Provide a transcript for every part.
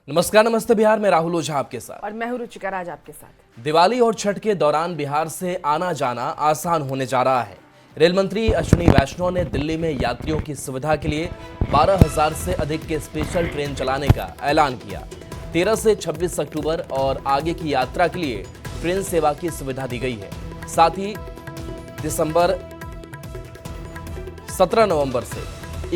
नमस्कार, नमस्ते बिहार में राहुल ओझा आपके साथ। और मैं हूं रुचिका राज आपके साथ। दिवाली और छठ के दौरान बिहार से आना जाना आसान होने जा रहा है। रेल मंत्री अश्विनी वैष्णव ने दिल्ली में यात्रियों की सुविधा के लिए 12,000 से अधिक के स्पेशल ट्रेन चलाने का ऐलान किया। 13 से 26 अक्टूबर और आगे की यात्रा के लिए ट्रेन सेवा की सुविधा दी गई है। साथ ही 17 नवंबर से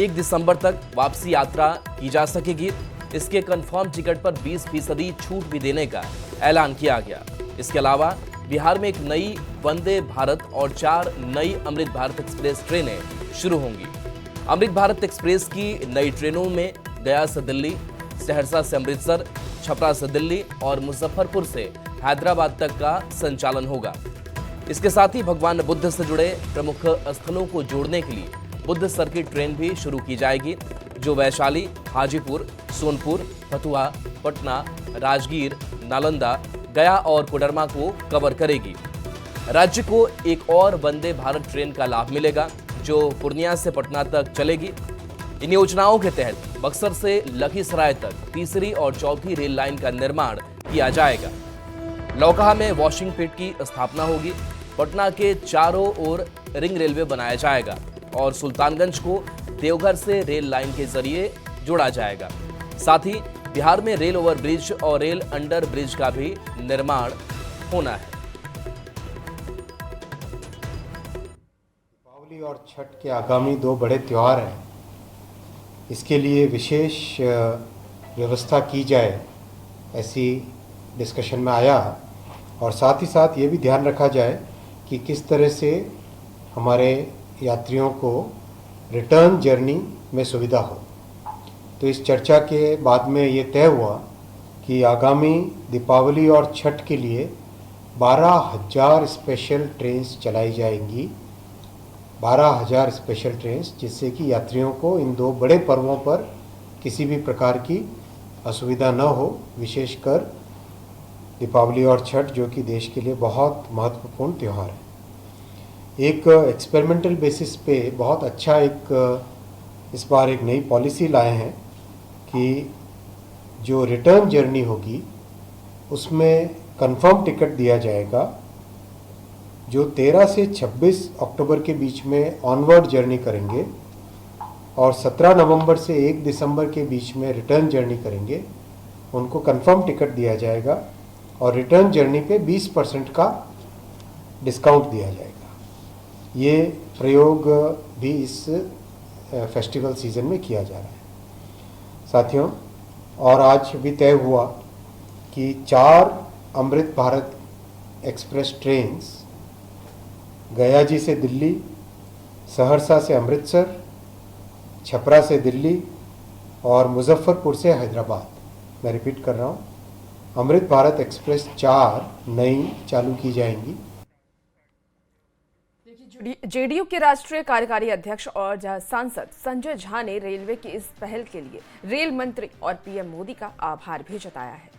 1 दिसंबर तक वापसी यात्रा की जा सकेगी। इसके कंफर्म टिकट पर 20% छूट भी देने का ऐलान किया गया। इसके अलावा बिहार में एक नई वंदे भारत और 4 नई अमृत भारत एक्सप्रेस ट्रेनें शुरू होंगी। अमृत भारत एक्सप्रेस की नई ट्रेनों में गया से दिल्ली, सहरसा से अमृतसर, छपरा से दिल्ली और मुजफ्फरपुर से हैदराबाद तक का संचालन होगा। इसके साथ ही भगवान बुद्ध से जुड़े प्रमुख स्थलों को जोड़ने के लिए बुद्ध सर्किट ट्रेन भी शुरू की जाएगी, जो वैशाली, हाजीपुर, सोनपुर, फतुहा, पटना, राजगीर, नालंदा, गया और कोडरमा को कवर करेगी। राज्य को एक और वंदे भारत ट्रेन का लाभ मिलेगा, जो पूर्णिया से पटना तक चलेगी। इन योजनाओं के तहत बक्सर से लखीसराय तक तीसरी और चौथी रेल लाइन का निर्माण किया जाएगा। लौकहा में वॉशिंग पिट की स्थापना होगी। पटना के चारों ओर रिंग रेलवे बनाया जाएगा और सुल्तानगंज को देवघर से रेल लाइन के जरिए जोड़ा जाएगा। साथ ही बिहार में रेल ओवरब्रिज और रेल अंडर ब्रिज का भी निर्माण होना है। दीपावली और छठ के आगामी 2 बड़े त्यौहार हैं। इसके लिए विशेष व्यवस्था की जाए, ऐसी डिस्कशन में आया। और साथ ही साथ ये भी ध्यान रखा जाए कि किस तरह से हमारे यात्रियों को रिटर्न जर्नी में सुविधा हो। तो इस चर्चा के बाद में ये तय हुआ कि आगामी दीपावली और छठ के लिए 12,000 स्पेशल ट्रेन्स चलाई जाएंगी। 12,000 स्पेशल ट्रेन्स, जिससे कि यात्रियों को इन 2 बड़े पर्वों पर किसी भी प्रकार की असुविधा न हो, विशेषकर दीपावली और छठ, जो कि देश के लिए बहुत महत्वपूर्ण त्यौहार है। एक एक्सपेरिमेंटल बेसिस पे बहुत अच्छा इस बार एक नई पॉलिसी लाए हैं कि जो रिटर्न जर्नी होगी उसमें कंफर्म टिकट दिया जाएगा, जो 13 से 26 अक्टूबर के बीच में ऑनवर्ड जर्नी करेंगे और 17 नवंबर से 1 दिसंबर के बीच में रिटर्न जर्नी करेंगे, उनको कंफर्म टिकट दिया जाएगा और रिटर्न जर्नी पे 20% का डिस्काउंट दिया जाएगा। ये प्रयोग भी इस फेस्टिवल सीज़न में किया जा रहा है साथियों। और आज भी तय हुआ कि 4 अमृत भारत एक्सप्रेस ट्रेन्स गया जी से दिल्ली, सहरसा से अमृतसर, छपरा से दिल्ली और मुजफ्फरपुर से हैदराबाद, मैं रिपीट कर रहा हूँ, अमृत भारत एक्सप्रेस 4 नई चालू की जाएंगी। जेडीयू के राष्ट्रीय कार्यकारी अध्यक्ष और सांसद संजय झा ने रेलवे की इस पहल के लिए रेल मंत्री और पीएम मोदी का आभार भी जताया है।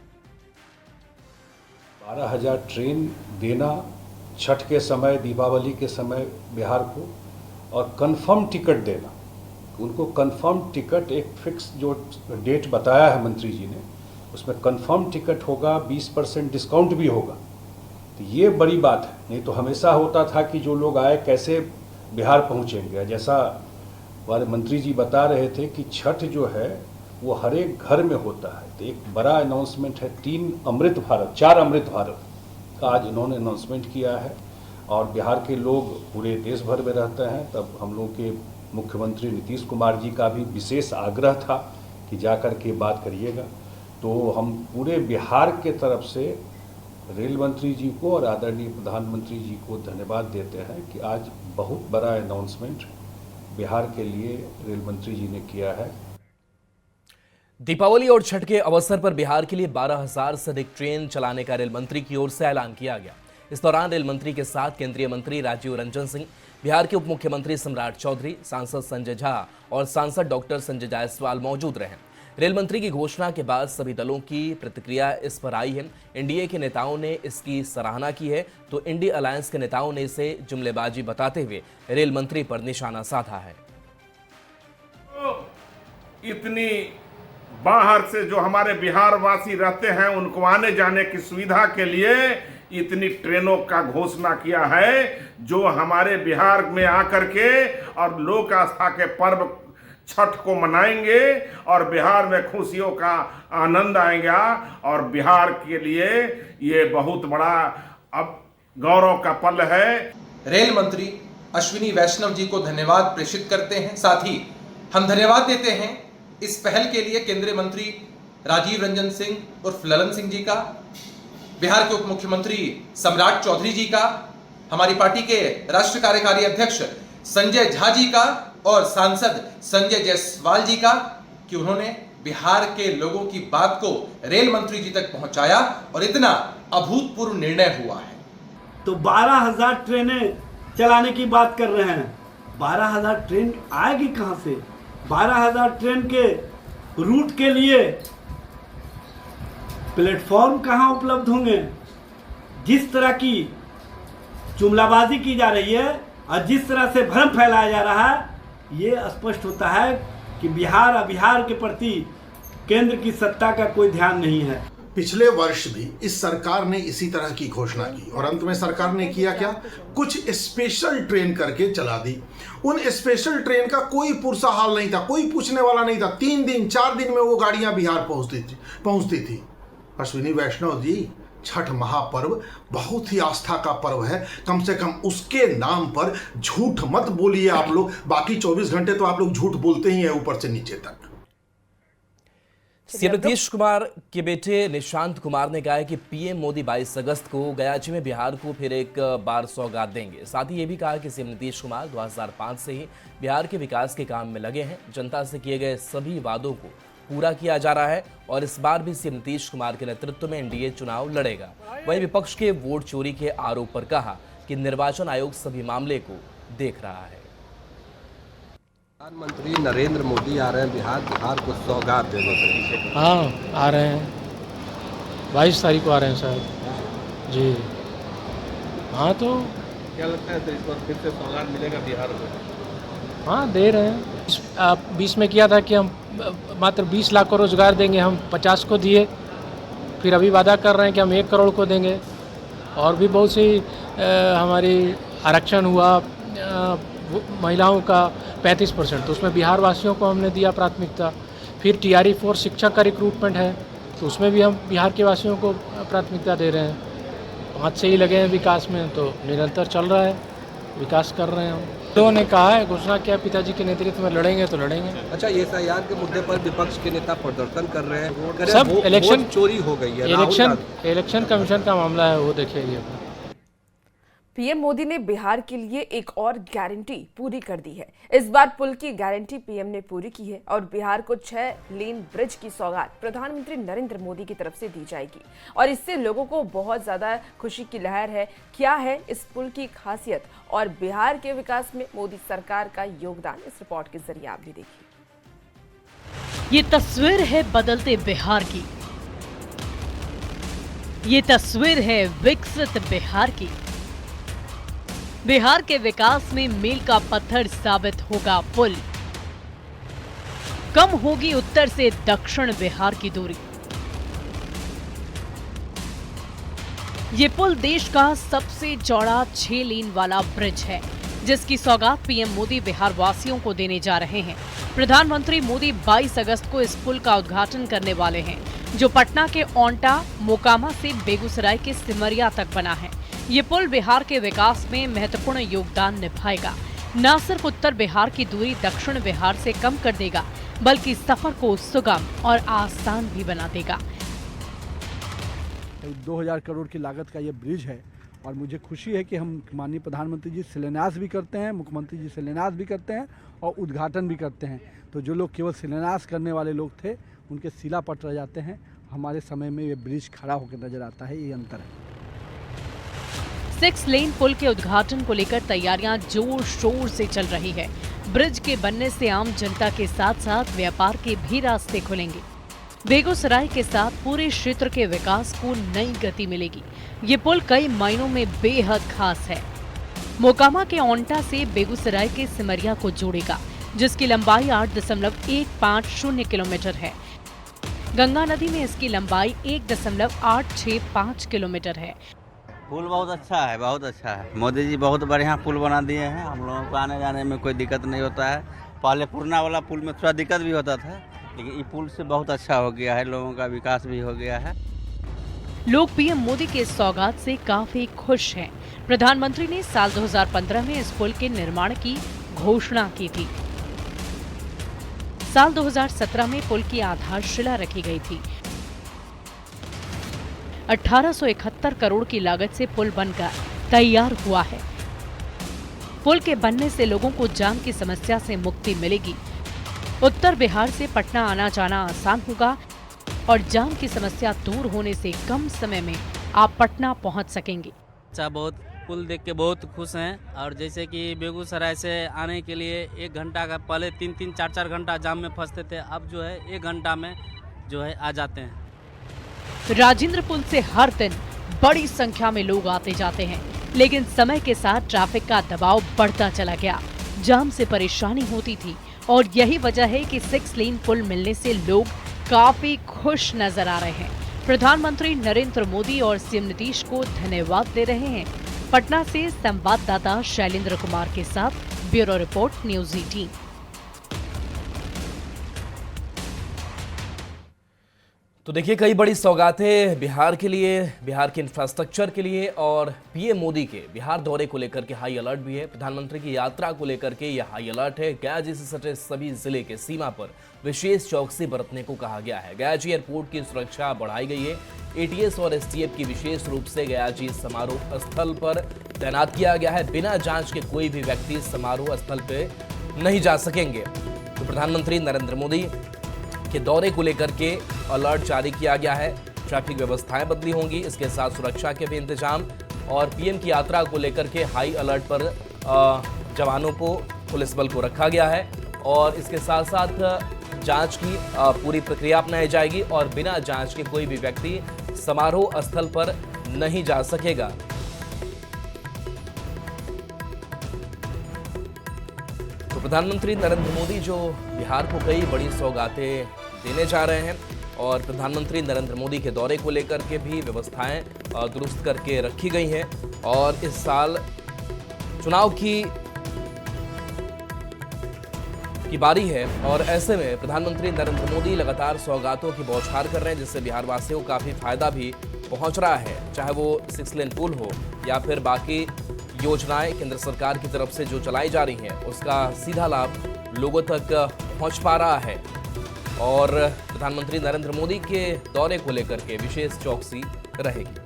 12,000 ट्रेन देना छठ के समय, दीपावली के समय बिहार को, और कंफर्म टिकट देना, उनको कंफर्म टिकट एक फिक्स जो डेट बताया है मंत्री जी ने, उसमें कंफर्म टिकट होगा, 20% डिस्काउंट भी होगा। तो ये बड़ी बात है। नहीं तो हमेशा होता था कि जो लोग आए कैसे बिहार पहुंचेंगे। जैसा हमारे मंत्री जी बता रहे थे कि छठ जो है वो हर एक घर में होता है। तो एक बड़ा अनाउंसमेंट है, 4 अमृत भारत का आज इन्होंने अनाउंसमेंट किया है। और बिहार के लोग पूरे देश भर में रहते हैं, तब हम लोग के मुख्यमंत्री नीतीश कुमार जी का भी विशेष आग्रह था कि जाकर के बात करिएगा। तो हम पूरे बिहार के तरफ से रेल मंत्री जी को और आदरणीय प्रधानमंत्री जी को धन्यवाद देते हैं कि आज बहुत बड़ा अनाउंसमेंट बिहार के लिए रेल मंत्री जी ने किया है। दीपावली और छठ के अवसर पर बिहार के लिए 12,000 से अधिक ट्रेन चलाने का रेल मंत्री की ओर से ऐलान किया गया। इस दौरान रेल मंत्री के साथ केंद्रीय मंत्री राजीव रंजन सिंह, बिहार के उप मुख्यमंत्री सम्राट चौधरी, सांसद संजय झा और सांसद डॉक्टर संजय जायसवाल मौजूद रहे। रेल मंत्री की घोषणा के बाद सभी दलों की प्रतिक्रिया इस पर आई है। एनडीए के नेताओं ने इसकी सराहना की है, तो इंडिया अलायंस के नेताओं ने इसे जुमलेबाजी बताते हुए रेल मंत्री पर निशाना साधा है। इतनी बाहर से जो हमारे बिहार वासी रहते हैं उनको आने जाने की सुविधा के लिए इतनी ट्रेनों का घोषणा किया है, जो हमारे बिहार में आकर के और लोक आस्था के पर्व छठ को मनाएंगे और बिहार में खुशियों का आनंद आएगा। और बिहार के लिए ये बहुत बड़ा अब गौरव का पल है। रेल मंत्री अश्विनी वैष्णव जी को धन्यवाद प्रेषित करते हैं। साथ ही हम धन्यवाद देते हैं इस पहल के लिए केंद्रीय मंत्री राजीव रंजन सिंह उर्फ ललन सिंह जी का, बिहार के उप मुख्यमंत्री सम्राट चौधरी जी का, हमारी पार्टी के राष्ट्रीय कार्यकारी अध्यक्ष संजय झा जी का और सांसद संजय जायसवाल जी का, कि उन्होंने बिहार के लोगों की बात को रेल मंत्री जी तक पहुंचाया और इतना अभूतपूर्व निर्णय हुआ है। तो 12,000 ट्रेनें चलाने की बात कर रहे हैं। 12,000 ट्रेन आएगी कहां से? 12,000 ट्रेन के रूट के लिए प्लेटफॉर्म कहां उपलब्ध होंगे? जिस तरह की जुमलाबाजी की जा रही है और जिस तरह से भ्रम फैलाया जा रहा है, ये स्पष्ट होता है कि बिहार के प्रति केंद्र की सत्ता का कोई ध्यान नहीं है। पिछले वर्ष भी इस सरकार ने इसी तरह की घोषणा की और अंत में सरकार ने किया क्या? कुछ स्पेशल ट्रेन करके चला दी। उन स्पेशल ट्रेन का कोई पुरसा हाल नहीं था, कोई पूछने वाला नहीं था। 3 दिन 4 दिन में वो गाड़ियां बिहार पहुंचती थी। अश्विनी वैष्णव जी, छठ महापर्व बहुत ही आस्था का पर्व है, कम से कम उसके नाम पर झूठ मत बोलिए आप लोग। बाकी 24 घंटे तो आप लोग झूठ बोलते ही हैं ऊपर से नीचे तक। सीएम नीतीश कुमार के बेटे निशांत कुमार ने कहा है कि पीएम मोदी 22 अगस्त को गयाची में बिहार को फिर एक बार सौगात देंगे। साथ ही ये भी कहा कि सीएम नीतीश कुमार 2005 से ही बिहार के विकास के काम में लगे हैं। जनता से किए गए सभी वादों को पूरा किया जा रहा है और इस बार भी सीएम नीतीश कुमार के नेतृत्व में एनडीए चुनाव लड़ेगा। वहीं विपक्ष के वोट चोरी के आरोप पर कहा कि निर्वाचन आयोग सभी मामले को देख रहा है। प्रधानमंत्री नरेंद्र मोदी आ रहे हैं बिहार को सौगात देने के लिए। हाँ, आ रहे हैं 22 तारीख को आ रहे हैं साहब जी। हाँ, तो क्या लगता है तो इस बार फिर से सौगात मिलेगा बिहार को? हाँ, दे रहे हैं। 20 में किया था कि हम मात्र 20 लाख को रोजगार देंगे, हम 50 को दिए। फिर अभी वादा कर रहे हैं कि हम 1 करोड़ को देंगे। और भी बहुत सी हमारी आरक्षण हुआ महिलाओं का 35%, तो उसमें बिहार वासियों को हमने दिया प्राथमिकता। फिर TRE 4 शिक्षक का रिक्रूटमेंट है, तो उसमें भी हम बिहार के वासियों को प्राथमिकता दे रहे हैं। हाथ से ही लगे हैं विकास में, तो निरंतर चल रहा है, विकास कर रहे हैं हम। लोगों ने कहा है, घोषणा किया पिताजी के नेतृत्व में लड़ेंगे तो लड़ेंगे। अच्छा, ये SIR के मुद्दे पर विपक्ष के नेता प्रदर्शन कर रहे हैं। सब इलेक्शन चोरी हो गई है। इलेक्शन कमीशन का मामला है, वो देखिए। पीएम मोदी ने बिहार के लिए एक और गारंटी पूरी कर दी है। इस बार पुल की गारंटी पीएम ने पूरी की है और बिहार को 6 लेन ब्रिज की सौगात प्रधानमंत्री नरेंद्र मोदी की तरफ से दी जाएगी और इससे लोगों को बहुत ज्यादा खुशी की लहर है। क्या है इस पुल की खासियत और बिहार के विकास में मोदी सरकार का योगदान, इस रिपोर्ट के जरिए आप भी देखिए। ये तस्वीर है बदलते बिहार की, ये तस्वीर है विकसित बिहार की। बिहार के विकास में मील का पत्थर साबित होगा पुल। कम होगी उत्तर से दक्षिण बिहार की दूरी। ये पुल देश का सबसे चौड़ा 6 लेन वाला ब्रिज है, जिसकी सौगात पीएम मोदी बिहार वासियों को देने जा रहे हैं। प्रधानमंत्री मोदी 22 अगस्त को इस पुल का उद्घाटन करने वाले हैं, जो पटना के ओंटा मोकामा से बेगूसराय के सिमरिया तक बना है। ये पुल बिहार के विकास में महत्वपूर्ण योगदान निभाएगा। न सिर्फ उत्तर बिहार की दूरी दक्षिण बिहार से कम कर देगा, बल्कि सफर को सुगम और आसान भी बना देगा। 2000 करोड़ की लागत का ये ब्रिज है और मुझे खुशी है कि हम माननीय प्रधानमंत्री जी शिलान्यास भी करते हैं, मुख्यमंत्री जी शिलान्यास भी करते हैं और उद्घाटन भी करते हैं। तो जो लोग केवल शिलान्यास करने वाले लोग थे, उनके शिला पट रह जाते हैं। हमारे समय में ये ब्रिज खड़ा होकर नजर आता है, ये अंतर है। 6 लेन पुल के उद्घाटन को लेकर तैयारियां जोर शोर से चल रही है। ब्रिज के बनने से आम जनता के साथ साथ व्यापार के भी रास्ते खुलेंगे। बेगूसराय के साथ पूरे क्षेत्र के विकास को नई गति मिलेगी। ये पुल कई मायनों में बेहद खास है। मोकामा के ओंटा से बेगूसराय के सिमरिया को जोड़ेगा, जिसकी लंबाई 8.150 किलोमीटर है। गंगा नदी में इसकी लंबाई 1.865 किलोमीटर है। पुल बहुत अच्छा है, बहुत अच्छा है। मोदी जी बहुत बढ़िया पुल बना दिए हैं, हम लोगों को आने जाने में कोई दिक्कत नहीं होता है। पहले पुरना वाला पुल में थोड़ा दिक्कत भी होता था, लेकिन ये पुल से बहुत अच्छा हो गया है, लोगों का विकास भी हो गया है। लोग पीएम मोदी के इस सौगात से काफी खुश हैं। प्रधानमंत्री ने साल 2015 में इस पुल के निर्माण की घोषणा की थी। साल 2017 में पुल की आधारशिला रखी गई थी। 1871 करोड़ की लागत से पुल बनकर तैयार हुआ है। पुल के बनने से लोगों को जाम की समस्या से मुक्ति मिलेगी। उत्तर बिहार से पटना आना जाना आसान होगा और जाम की समस्या दूर होने से कम समय में आप पटना पहुंच सकेंगे। अच्छा, बहुत पुल देख के बहुत खुश हैं। और जैसे कि बेगूसराय से आने के लिए 1 घंटा का, पहले 3-3, 4-4 घंटा जाम में फंसते थे, अब जो है 1 घंटा में जो है आ जाते हैं। राजेंद्र पुल से हर दिन बड़ी संख्या में लोग आते जाते हैं, लेकिन समय के साथ ट्रैफिक का दबाव बढ़ता चला गया। जाम से परेशानी होती थी और यही वजह है कि 6 लेन पुल मिलने से लोग काफी खुश नजर आ रहे हैं। प्रधानमंत्री नरेंद्र मोदी और सीएम नीतीश को धन्यवाद दे रहे हैं। पटना से संवाददाता शैलेंद्र कुमार के साथ ब्यूरो रिपोर्ट, न्यूज़ 18। तो देखिए, कई बड़ी सौगातें बिहार के लिए, बिहार के इंफ्रास्ट्रक्चर के लिए और पीएम मोदी के बिहार दौरे को लेकर के हाई अलर्ट भी है। प्रधानमंत्री की यात्रा को लेकर के यह हाई अलर्ट है। गया जी से सटे सभी जिले के सीमा पर विशेष चौकसी बरतने को कहा गया है। गया जी एयरपोर्ट की सुरक्षा बढ़ाई गई है। एटीएस और एसटीएफ की विशेष रूप से गया जी समारोह स्थल पर तैनात किया गया है। बिना जांच के कोई भी व्यक्ति समारोह स्थल पर नहीं जा सकेंगे। तो प्रधानमंत्री नरेंद्र मोदी के दौरे को लेकर के अलर्ट जारी किया गया है। ट्रैफिक व्यवस्थाएं बदली होंगी, इसके साथ सुरक्षा के भी इंतजाम और पीएम की यात्रा को लेकर के हाई अलर्ट पर जवानों को, पुलिस बल को रखा गया है और इसके साथ साथ जांच की पूरी प्रक्रिया अपनाई जाएगी और बिना जांच के कोई भी व्यक्ति समारोह स्थल पर नहीं जा सकेगा। तो प्रधानमंत्री नरेंद्र मोदी जो बिहार को कई बड़ी सौगातें देने जा रहे हैं और प्रधानमंत्री नरेंद्र मोदी के दौरे को लेकर के भी व्यवस्थाएं दुरुस्त करके रखी गई हैं और इस साल चुनाव की बारी है और ऐसे में प्रधानमंत्री नरेंद्र मोदी लगातार सौगातों की बौछार कर रहे हैं, जिससे बिहार वासियों को काफ़ी फायदा भी पहुंच रहा है। चाहे वो 6 लेन पुल हो या फिर बाकी योजनाएं केंद्र सरकार की तरफ से जो चलाई जा रही हैं, उसका सीधा लाभ लोगों तक पहुंच पा रहा है और प्रधानमंत्री नरेंद्र मोदी के दौरे को लेकर के विशेष चौकसी रहेगी।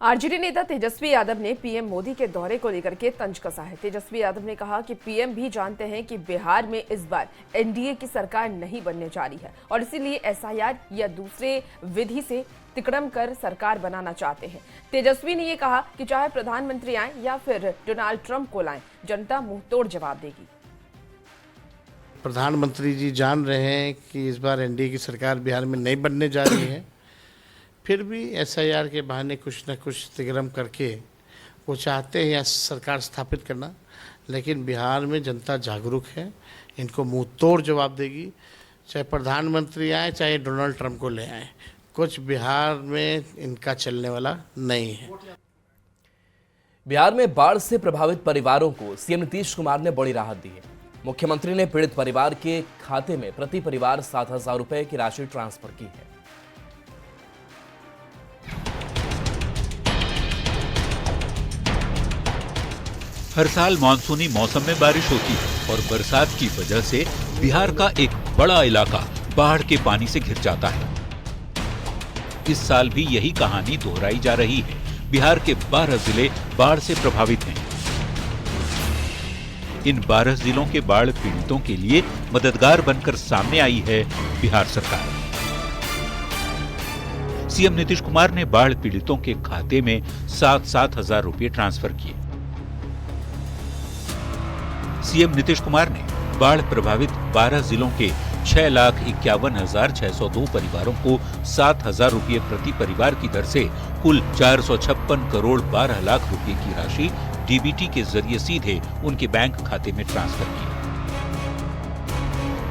आरजेडी नेता तेजस्वी यादव ने पीएम मोदी के दौरे को लेकर के तंज कसा है। तेजस्वी यादव ने कहा कि पीएम भी जानते हैं कि बिहार में इस बार एनडीए की सरकार नहीं बनने जा रही है और इसीलिए एसआईआर या दूसरे विधि से तिकड़म कर सरकार बनाना चाहते हैं। तेजस्वी ने ये कहा कि चाहे प्रधानमंत्री आए या फिर डोनाल्ड ट्रंप को लाएं, जनता मुंहतोड़ जवाब देगी। प्रधानमंत्री जी जान रहे हैं कि इस बार एनडीए की सरकार बिहार में नहीं बनने जा रही है, फिर भी एसआईआर के बहाने कुछ न कुछ तिकड़म करके वो चाहते हैं या सरकार स्थापित करना। लेकिन बिहार में जनता जागरूक है, इनको मुंह तोड़ जवाब देगी। चाहे प्रधानमंत्री आए, चाहे डोनाल्ड ट्रंप को ले आए, कुछ बिहार में इनका चलने वाला नहीं है। बिहार में बाढ़ से प्रभावित परिवारों को सीएम नीतीश कुमार ने बड़ी राहत दी है। मुख्यमंत्री ने पीड़ित परिवार के खाते में प्रति परिवार 7,000 रुपए की राशि ट्रांसफर की है। हर साल मानसूनी मौसम में बारिश होती है और बरसात की वजह से बिहार का एक बड़ा इलाका बाढ़ के पानी से घिर जाता है। इस साल भी यही कहानी दोहराई जा रही है। बिहार के 12 जिले बाढ़ से प्रभावित हैं। इन 12 जिलों के बाढ़ पीड़ितों के लिए मददगार बनकर सामने आई है बिहार सरकार। सीएम नीतीश कुमार ने बाढ़ पीड़ितों के खाते में 7,000 रुपए ट्रांसफर किए। सीएम नीतीश कुमार ने बाढ़ प्रभावित 12 जिलों के 6,51,602 परिवारों को 7,000 रुपये प्रति परिवार की दर से कुल 456 करोड़ 12 लाख रुपए की राशि डीबीटी के जरिए सीधे उनके बैंक खाते में ट्रांसफर की।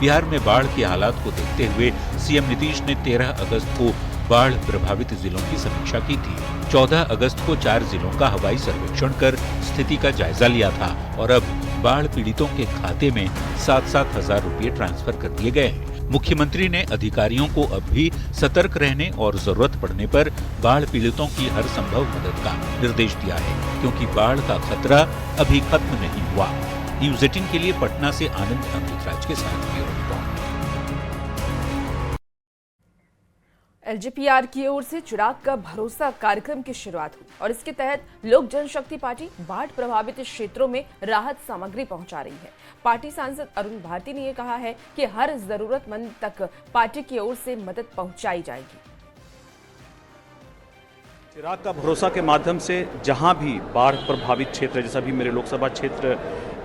बिहार में बाढ़ के हालात को देखते हुए सीएम नीतीश ने 13 अगस्त को बाढ़ प्रभावित जिलों की समीक्षा की थी। 14 अगस्त को 4 जिलों का हवाई सर्वेक्षण कर स्थिति का जायजा लिया था और अब बाढ़ पीड़ितों के खाते में 7-7 हजार रुपये ट्रांसफर कर दिए गए हैं। मुख्यमंत्री ने अधिकारियों को अब भी सतर्क रहने और जरूरत पड़ने पर बाढ़ पीड़ितों की हर संभव मदद का निर्देश दिया है, क्योंकि बाढ़ का खतरा अभी खत्म नहीं हुआ। न्यूज़ 18 के लिए पटना से आनंद अमृतराज के साथ ब्यूरो रिपोर्ट। एलजेपीआर की ओर से चिराग का भरोसा कार्यक्रम की शुरुआत हुई और इसके तहत लोक जनशक्ति पार्टी बाढ़ प्रभावित क्षेत्रों में राहत सामग्री पहुंचा रही है। पार्टी सांसद अरुण भारती ने यह कहा है कि हर जरूरतमंद तक पार्टी की ओर से मदद पहुंचाई जाएगी। चिराग का भरोसा के माध्यम से जहां भी बाढ़ प्रभावित क्षेत्र, जैसा भी मेरे लोकसभा क्षेत्र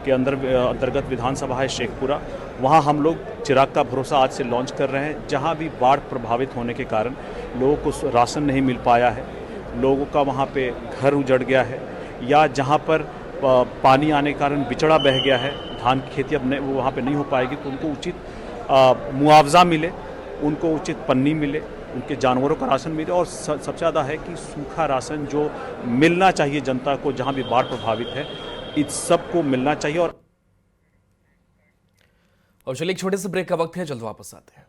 के अंतर्गत विधानसभा है शेखपुरा, वहां हम लोग चिराग का भरोसा आज से लॉन्च कर रहे हैं। जहां भी बाढ़ प्रभावित होने के कारण लोगों को राशन नहीं मिल पाया है, लोगों का वहां पे घर उजड़ गया है, या जहां पर पानी आने के कारण बिचड़ा बह गया है, धान की खेती अब वहाँ पे नहीं हो पाएगी, तो उनको उचित मुआवजा मिले, उनको उचित पन्नी मिले, उनके जानवरों का राशन मिले, और सबसे ज़्यादा है कि सूखा राशन जो मिलना चाहिए जनता को जहाँ भी बाढ़ प्रभावित है, इस सब को मिलना चाहिए। और चलिए एक छोटे से ब्रेक का वक्त है, जल्द वापस आते हैं।